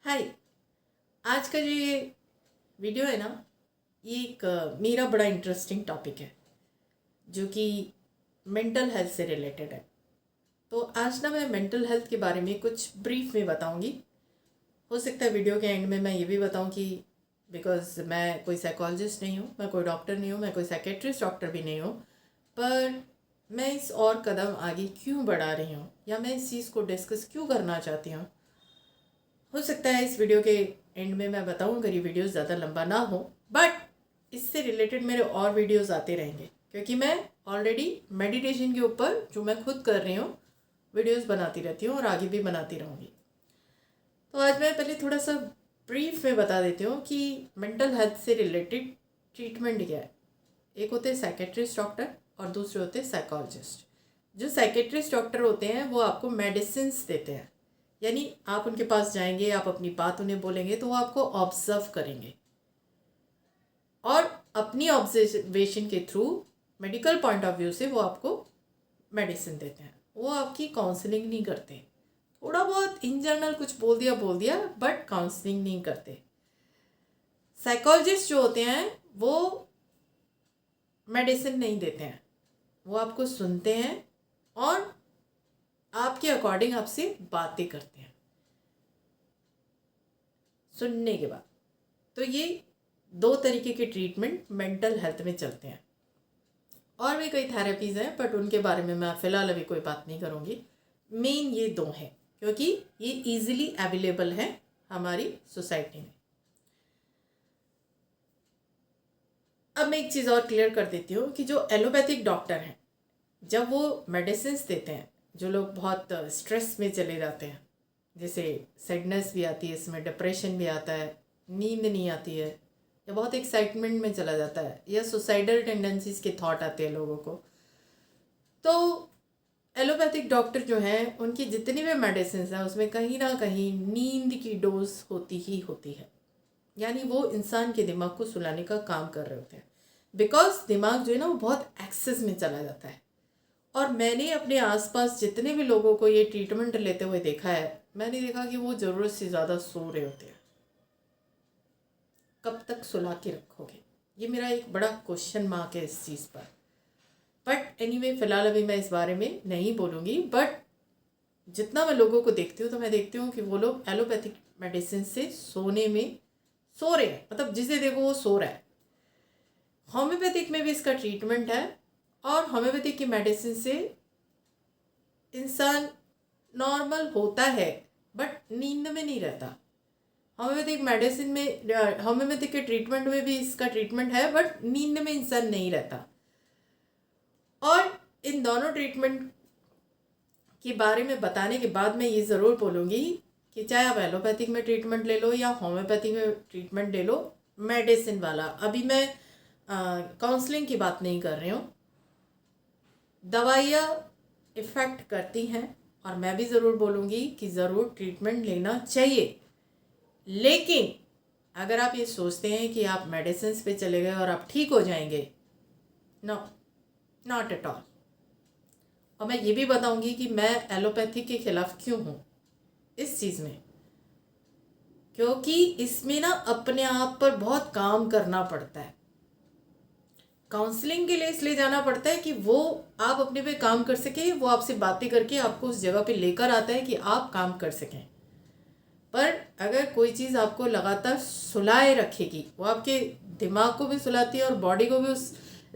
हाय। आज का जो ये वीडियो है ना, ये एक मेरा बड़ा इंटरेस्टिंग टॉपिक है जो कि मेंटल हेल्थ से रिलेटेड है। तो आज ना मैं मेंटल हेल्थ के बारे में कुछ ब्रीफ में बताऊंगी। हो सकता है वीडियो के एंड में मैं ये भी बताऊं कि बिकॉज मैं कोई साइकोलॉजिस्ट नहीं हूँ, मैं कोई डॉक्टर नहीं हूँ, मैं कोई साइकेट्रिस्ट डॉक्टर भी नहीं हूँ, पर मैं इस और कदम आगे क्यों बढ़ा रही हूँ या मैं इस चीज़ को डिस्कस क्यों करना चाहती हूँ। हो सकता है इस वीडियो के एंड में मैं बताऊं अगर ये वीडियो ज़्यादा लंबा ना हो, बट इससे रिलेटेड मेरे और वीडियोस आते रहेंगे क्योंकि मैं ऑलरेडी मेडिटेशन के ऊपर जो मैं खुद कर रही हूँ वीडियोस बनाती रहती हूँ और आगे भी बनाती रहूँगी। तो आज मैं पहले थोड़ा सा ब्रीफ में बता देती हूँ कि मेंटल हेल्थ से रिलेटेड ट्रीटमेंट क्या है। एक होते हैं साइकेट्रिस्ट डॉक्टर और दूसरे होते हैं साइकोलॉजिस्ट। जो साइकेट्रिस्ट डॉक्टर होते हैं वो आपको मेडिसिन्स देते हैं, यानी आप उनके पास जाएंगे, आप अपनी बात उन्हें बोलेंगे तो वो आपको ऑब्जर्व करेंगे और अपनी ऑब्जर्वेशन के through medical point of view से वो आपको मेडिसिन देते हैं। वो आपकी काउंसलिंग नहीं करते, थोड़ा बहुत इन जनरल कुछ बोल दिया बट काउंसलिंग नहीं करते। साइकोलॉजिस्ट जो होते हैं वो मेडिसिन नहीं देते हैं, वो आपको सुनते हैं और आपके अकॉर्डिंग आपसे बातें करते हैं सुनने के बाद। तो ये दो तरीके के ट्रीटमेंट मेंटल हेल्थ में चलते हैं और भी कई थेरेपीज़ हैं बट उनके बारे में मैं फ़िलहाल अभी कोई बात नहीं करूँगी। मेन ये दो हैं क्योंकि ये इजीली अवेलेबल है हमारी सोसाइटी में। अब मैं एक चीज़ और क्लियर कर देती हूँ कि जो एलोपैथिक डॉक्टर हैं जब वो मेडिसिन देते हैं, जो लोग बहुत स्ट्रेस में चले जाते हैं, जैसे सैडनेस भी आती है, इसमें डिप्रेशन भी आता है, नींद नहीं आती है या बहुत एक्साइटमेंट में चला जाता है या सुसाइडल टेंडेंसीज के थॉट आते हैं लोगों को, तो एलोपैथिक डॉक्टर जो हैं उनकी जितनी भी मेडिसिन हैं उसमें कहीं ना कहीं नींद की डोज होती ही होती है, यानी वो इंसान के दिमाग को सुलाने का काम कर रहे होते हैं। बिकॉज दिमाग जो है ना वो बहुत एक्सेस में चला जाता है और मैंने अपने आसपास जितने भी लोगों को ये ट्रीटमेंट लेते हुए देखा है, मैंने देखा कि वो ज़रूरत से ज़्यादा सो रहे होते हैं। कब तक सुला के रखोगे, ये मेरा एक बड़ा क्वेश्चन मार्क है इस चीज़ पर। बट एनीवे फ़िलहाल अभी मैं इस बारे में नहीं बोलूँगी, बट जितना मैं लोगों को देखती हूँ तो मैं देखती हूँ कि वो लोग एलोपैथिक मेडिसिन से सोने में सो रहे हैं, मतलब जिसे देखो वो सो रहा है। होम्योपैथिक में भी इसका ट्रीटमेंट है और होम्योपैथिक की मेडिसिन से इंसान नॉर्मल होता है बट नींद में नहीं रहता। होम्योपैथिक मेडिसिन में, होम्योपैथिक के ट्रीटमेंट में भी इसका ट्रीटमेंट है बट नींद में इंसान नहीं रहता। और इन दोनों ट्रीटमेंट के बारे में बताने के बाद मैं ये ज़रूर बोलूँगी कि चाहे आप एलोपैथिक में ट्रीटमेंट ले लो या होम्योपैथिक में ट्रीटमेंट ले लो, मेडिसिन वाला, अभी मैं काउंसलिंग की बात नहीं कर रही हूँ। दवाइयाँ इफ़ेक्ट करती हैं और मैं भी ज़रूर बोलूँगी कि ज़रूर ट्रीटमेंट लेना चाहिए, लेकिन अगर आप ये सोचते हैं कि आप मेडिसिन पे चले गए और आप ठीक हो जाएंगे, नो, नॉट एट ऑल। और मैं ये भी बताऊंगी कि मैं एलोपैथी के खिलाफ क्यों हूँ इस चीज़ में, क्योंकि इसमें ना अपने आप पर बहुत काम करना पड़ता है। काउंसलिंग के लिए इसलिए जाना पड़ता है कि वो आप अपने पे काम कर सके, वो आपसे बातें करके आपको उस जगह पे लेकर आता है कि आप काम कर सकें। पर अगर कोई चीज़ आपको लगातार सुलाए रखेगी, वो आपके दिमाग को भी सुलाती है और बॉडी को भी उस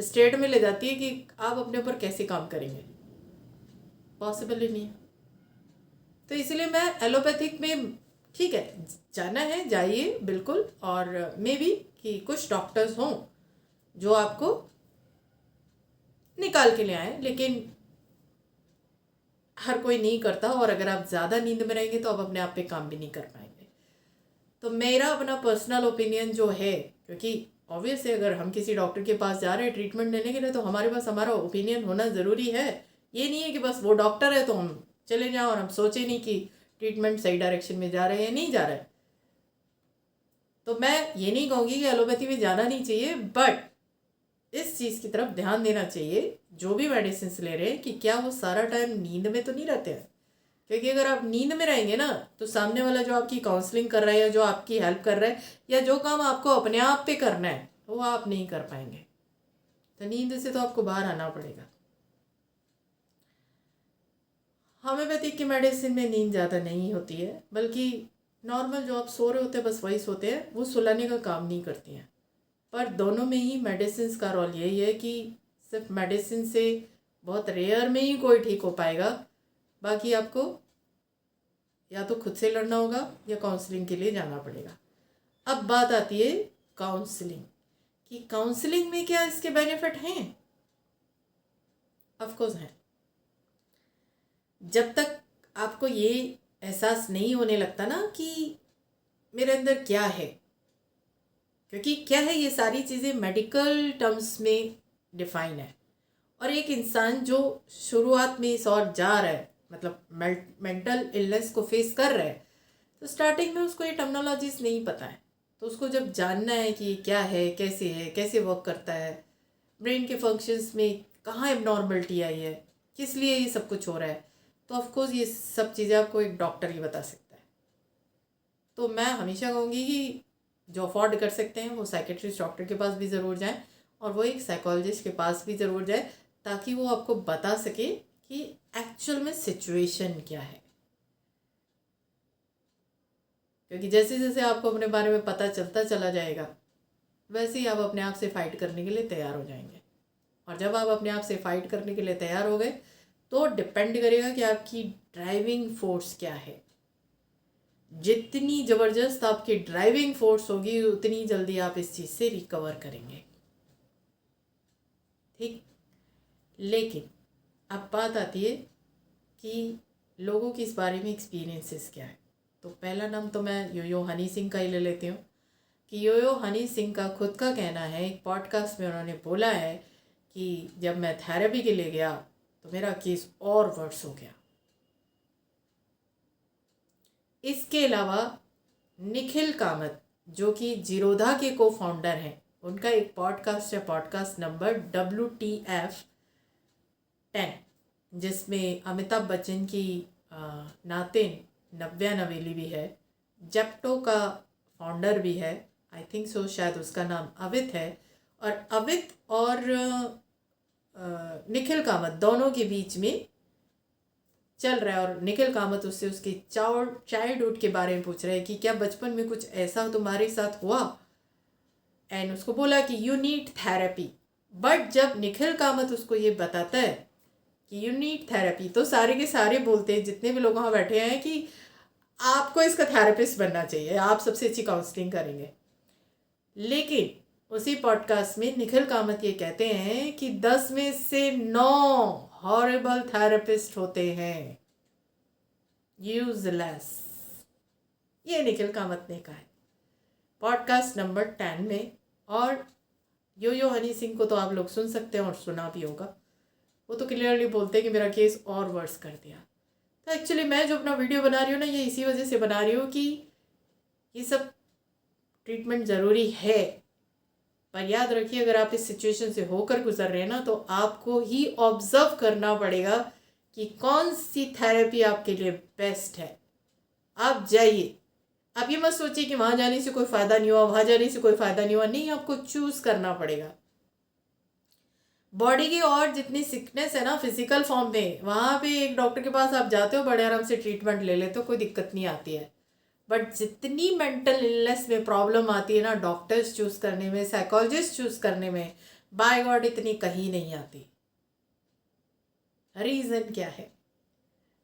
स्टेट में ले जाती है कि आप अपने ऊपर कैसे काम करेंगे, पॉसिबल ही नहीं है। तो इसलिए मैं एलोपैथिक में, ठीक है जाना है जाइए बिल्कुल, और मे बी कि कुछ डॉक्टर्स हों जो आपको निकाल के ले आए, लेकिन हर कोई नहीं करता और अगर आप ज़्यादा नींद में रहेंगे तो आप अपने आप पे काम भी नहीं कर पाएंगे। तो मेरा अपना पर्सनल ओपिनियन जो है, क्योंकि ऑब्वियस है अगर हम किसी डॉक्टर के पास जा रहे हैं ट्रीटमेंट लेने के लिए तो हमारे पास हमारा ओपिनियन होना ज़रूरी है। ये नहीं है कि बस वो डॉक्टर है तो हम चले जाएं और हम सोचे नहीं कि ट्रीटमेंट सही डायरेक्शन में जा रहे हैं या नहीं जा रहा है। तो मैं ये नहीं कहूँगी कि एलोपैथी में जाना नहीं चाहिए, बट इस चीज़ की तरफ ध्यान देना चाहिए जो भी मेडिसिन ले रहे हैं कि क्या वो सारा टाइम नींद में तो नहीं रहते हैं, क्योंकि अगर आप नींद में रहेंगे ना तो सामने वाला जो आपकी काउंसलिंग कर रहा है या जो आपकी हेल्प कर रहा है या जो काम आपको अपने आप पे करना है वो आप नहीं कर पाएंगे। तो नींद से तो आपको बाहर आना पड़ेगा। होम्योपैथिक की मेडिसिन में नींद ज़्यादा नहीं होती है, बल्कि नॉर्मल जो आप सो रहे होते हैं बस वही सोते हैं, वो सुलाने का काम नहीं करती हैं। पर दोनों में ही मेडिसिन का रोल यही है कि सिर्फ मेडिसिन से बहुत रेयर में ही कोई ठीक हो पाएगा, बाकी आपको या तो खुद से लड़ना होगा या काउंसलिंग के लिए जाना पड़ेगा। अब बात आती है काउंसलिंग कि काउंसलिंग में क्या इसके बेनिफिट हैं? ऑफ कोर्स हैं। जब तक आपको ये एहसास नहीं होने लगता ना कि मेरे अंदर क्या है, क्योंकि क्या है ये सारी चीज़ें मेडिकल टर्म्स में डिफाइन है, और एक इंसान जो शुरुआत में इस और जा रहा है, मतलब मेंटल इलनेस को फेस कर रहा है, तो स्टार्टिंग में उसको ये टर्मिनोलॉजीज नहीं पता है। तो उसको जब जानना है कि क्या है, कैसे वर्क करता है, ब्रेन के फंक्शंस में कहाँ एबनॉर्मलिटी आई है, किस लिए ये सब कुछ हो रहा है, तो ऑफकोर्स ये सब चीज़ें आपको एक डॉक्टर ही बता सकता है। तो मैं हमेशा कहूँगी कि जो अफोर्ड कर सकते हैं वो साइकेट्रिस्ट डॉक्टर के पास भी ज़रूर जाएं, और वो एक साइकोलॉजिस्ट के पास भी ज़रूर जाए, ताकि वो आपको बता सके कि एक्चुअल में सिचुएशन क्या है। क्योंकि जैसे जैसे आपको अपने बारे में पता चलता चला जाएगा, वैसे ही आप अपने आप से फाइट करने के लिए तैयार हो जाएंगे। और जब आप अपने आप से फाइट करने के लिए तैयार हो गए तो डिपेंड करेगा कि आपकी ड्राइविंग फोर्स क्या है। जितनी ज़बरदस्त आपकी ड्राइविंग फोर्स होगी उतनी जल्दी आप इस चीज़ से रिकवर करेंगे। ठीक। लेकिन अब बात आती है कि लोगों की इस बारे में एक्सपीरियंसेस क्या है। तो पहला नाम तो मैं यो हनी सिंह का ही ले लेती हूँ कि यो हनी सिंह का खुद का कहना है, एक पॉडकास्ट में उन्होंने बोला है कि जब मैं थेरेपी के लिए गया तो मेरा केस और वर्स हो गया। इसके अलावा निखिल कामत जो कि जीरोधा के को फाउंडर हैं, उनका एक पॉडकास्ट है, पॉडकास्ट नंबर WTF10, जिसमें अमिताभ बच्चन की नातिन नव्या नवेली भी है, जेप्टो का फाउंडर भी है, आई थिंक सो, शायद उसका नाम अवित है, और अवित और निखिल कामत दोनों के बीच में चल रहा है। और निखिल कामत उससे उसके चाइल्डहुड के बारे में पूछ रहे हैं कि क्या बचपन में कुछ ऐसा तुम्हारे साथ हुआ, एंड उसको बोला कि यू नीड थेरेपी। बट जब निखिल कामत उसको ये बताता है कि यू नीड थेरेपी, तो सारे के सारे बोलते हैं, जितने भी लोग वहाँ बैठे हैं, कि आपको इसका थेरेपिस्ट बनना चाहिए, आप सबसे अच्छी काउंसलिंग करेंगे। लेकिन उसी पॉडकास्ट में निखिल कामत ये कहते हैं कि 10 में से 9 हॉरिबल थेरेपिस्ट होते हैं, यूजलेस। ये निखिल कामत ने कहा है पॉडकास्ट नंबर 10 में। और यो हनी सिंह को तो आप लोग सुन सकते हैं और सुना भी होगा, वो तो क्लियरली बोलते हैं कि मेरा केस और वर्स कर दिया। तो एक्चुअली मैं जो अपना वीडियो बना रही हूँ ना, ये इसी वजह से बना रही हूँ कि ये सब ट्रीटमेंट ज़रूरी है, पर याद रखिए अगर आप इस सिचुएशन से होकर गुजर रहे हैं ना, तो आपको ही ऑब्जर्व करना पड़ेगा कि कौन सी थेरेपी आपके लिए बेस्ट है। आप जाइए, आप ये मत सोचिए कि वहाँ जाने से कोई फ़ायदा नहीं हुआ, वहाँ जाने से कोई फ़ायदा नहीं हुआ, नहीं, आपको चूज़ करना पड़ेगा। बॉडी की और जितनी सिकनेस है ना फिजिकल फॉर्म में, वहाँ पे एक डॉक्टर के पास आप जाते हो, बड़े आराम से ट्रीटमेंट ले लेते हो, कोई दिक्कत नहीं आती है। बट जितनी मेंटल इलनेस में प्रॉब्लम आती है ना डॉक्टर्स चूज़ करने में, साइकोलॉजिस्ट चूज़ करने में, बाय गॉड इतनी कहीं नहीं आती। रीज़न क्या है?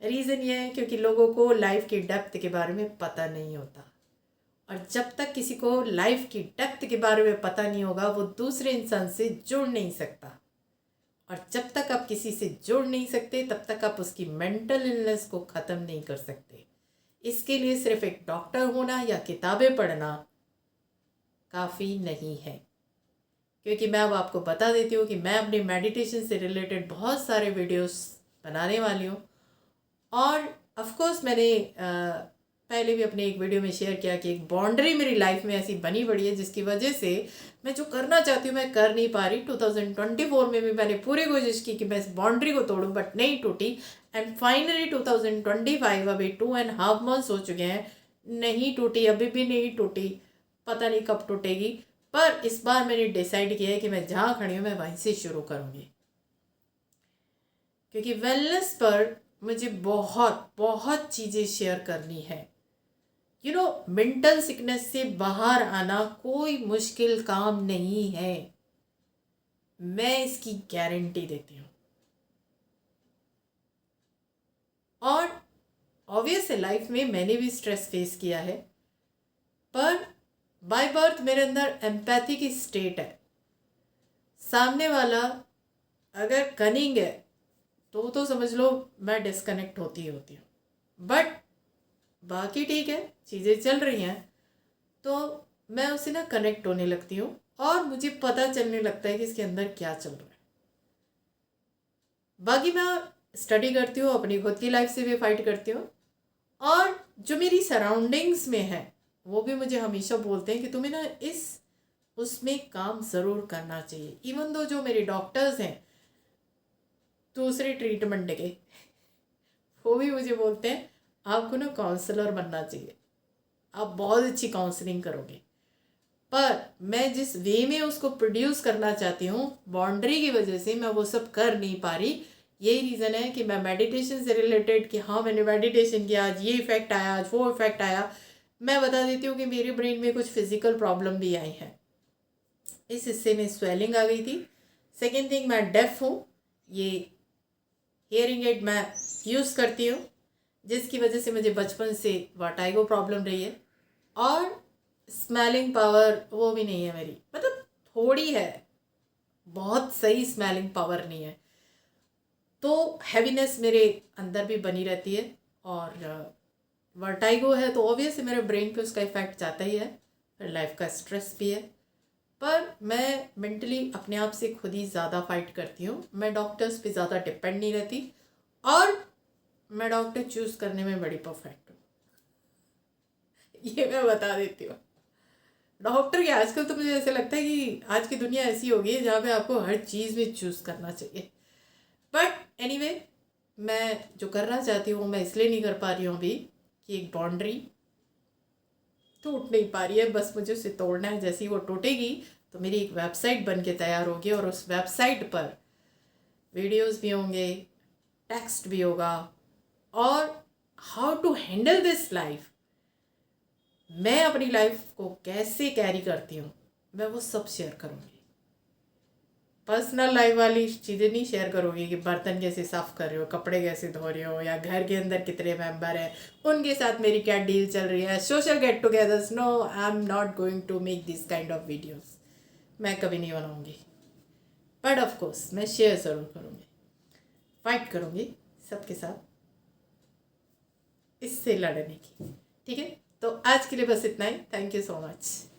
रीज़न ये है क्योंकि लोगों को लाइफ की डेप्थ के बारे में पता नहीं होता, और जब तक किसी को लाइफ की डेप्थ के बारे में पता नहीं होगा वो दूसरे इंसान से जुड़ नहीं सकता, और जब तक आप किसी से जुड़ नहीं सकते तब तक आप उसकी मेंटल इलनेस को ख़त्म नहीं कर सकते। इसके लिए सिर्फ एक डॉक्टर होना या किताबें पढ़ना काफ़ी नहीं है। क्योंकि मैं अब आपको बता देती हूँ कि मैं अपने मेडिटेशन से रिलेटेड बहुत सारे वीडियोस बनाने वाली हूँ, और ऑफ कोर्स मैंने पहले भी अपने एक वीडियो में शेयर किया कि एक बाउंड्री मेरी लाइफ में ऐसी बनी पड़ी है जिसकी वजह से मैं जो करना चाहती हूँ मैं कर नहीं पा रही। 2024 में भी मैंने पूरी कोशिश की कि मैं इस बाउंड्री को तोड़ूं, बट नहीं टूटी, एंड फाइनली 2025 अभी 2.5 मंथ्स हो चुके हैं, नहीं टूटी, अभी भी नहीं टूटी, पता नहीं कब टूटेगी। पर इस बार मैंने डिसाइड किया है कि मैं जहाँ खड़ी हूँ मैं वहीं से शुरू करूँगी, क्योंकि वेलनेस पर मुझे बहुत बहुत चीज़ें शेयर करनी है। मेंटल सिकनेस से बाहर आना कोई मुश्किल काम नहीं है, मैं इसकी गारंटी देती हूँ। और ऑब्वियस है, लाइफ में मैंने भी स्ट्रेस फेस किया है, पर बाय बर्थ मेरे अंदर एम्पैथी की स्टेट है। सामने वाला अगर कनिंग है तो समझ लो मैं डिस्कनेक्ट होती ही होती हूँ। बट बाकी ठीक है, चीज़ें चल रही हैं तो मैं उससे ना कनेक्ट होने लगती हूँ और मुझे पता चलने लगता है कि इसके अंदर क्या चल रहा है। बाकी मैं स्टडी करती हूँ, अपनी खुद की लाइफ से भी फाइट करती हूँ, और जो मेरी सराउंडिंग्स में है वो भी मुझे हमेशा बोलते हैं कि तुम्हें ना उसमें काम ज़रूर करना चाहिए। इवन दो जो मेरे डॉक्टर्स हैं दूसरे ट्रीटमेंट के, वो भी मुझे बोलते हैं आपको ना काउंसलर बनना चाहिए, आप बहुत अच्छी काउंसलिंग करोगे। पर मैं जिस वे में उसको प्रोड्यूस करना चाहती हूँ, बाउंड्री की वजह से मैं वो सब कर नहीं पा रही। यही रीज़न है कि मैं मेडिटेशन से रिलेटेड कि हाँ मैंने मेडिटेशन किया, आज ये इफ़ेक्ट आया, आज वो इफ़ेक्ट आया। मैं बता देती हूँ कि मेरे ब्रेन में कुछ फिजिकल प्रॉब्लम भी आई हैं, इस हिस्से में स्वेलिंग आ गई थी। सेकेंड थिंग, मैं डेफ हूँ, ये हियरिंग एड मैं यूज़ करती हूँ, जिसकी वजह से मुझे बचपन से वर्टाइगो प्रॉब्लम रही है। और स्मेलिंग पावर वो भी नहीं है मेरी, मतलब थोड़ी है, बहुत सही स्मेलिंग पावर नहीं है, तो हैवीनेस मेरे अंदर भी बनी रहती है। और वर्टाइगो है तो ऑब्वियसली मेरे ब्रेन पे उसका इफेक्ट जाता ही है, फिर लाइफ का स्ट्रेस भी है। पर मैं मेंटली अपने आप से खुद ही ज़्यादा फाइट करती हूँ, मैं डॉक्टर्स पे ज़्यादा डिपेंड नहीं रहती, और मैं डॉक्टर चूज़ करने में बड़ी परफेक्ट हूँ, ये मैं बता देती हूँ। डॉक्टर के आजकल तो मुझे ऐसे लगता है कि आज की दुनिया ऐसी हो गई है जहाँ पे आपको हर चीज़ में चूज़ करना चाहिए। बट एनीवे, मैं जो करना चाहती हूँ मैं इसलिए नहीं कर पा रही हूँ अभी कि एक बाउंड्री टूट नहीं पा रही है, बस मुझे उसे तोड़ना है। जैसे ही वो टूटेगी तो मेरी एक वेबसाइट बन के तैयार होगी, और उस वेबसाइट पर वीडियोस भी होंगे, टेक्स्ट भी होगा, और how to handle this life, मैं अपनी लाइफ को कैसे कैरी करती हूँ, मैं वो सब शेयर करूँगी। पर्सनल लाइफ वाली चीज़ें नहीं शेयर करोगी कि बर्तन कैसे साफ़ कर रहे हो, कपड़े कैसे धो रहे हो, या घर के अंदर कितने मेंबर हैं, उनके साथ मेरी क्या डील चल रही है, social get togethers. No, I am not going to make this kind of videos, मैं कभी नहीं बनाऊँगी। बट ऑफ कोर्स मैं शेयर ज़रूर करूँगी, फाइट करूँगी सबके साथ इससे लड़ने की। ठीक है, तो आज के लिए बस इतना ही। Thank you so much.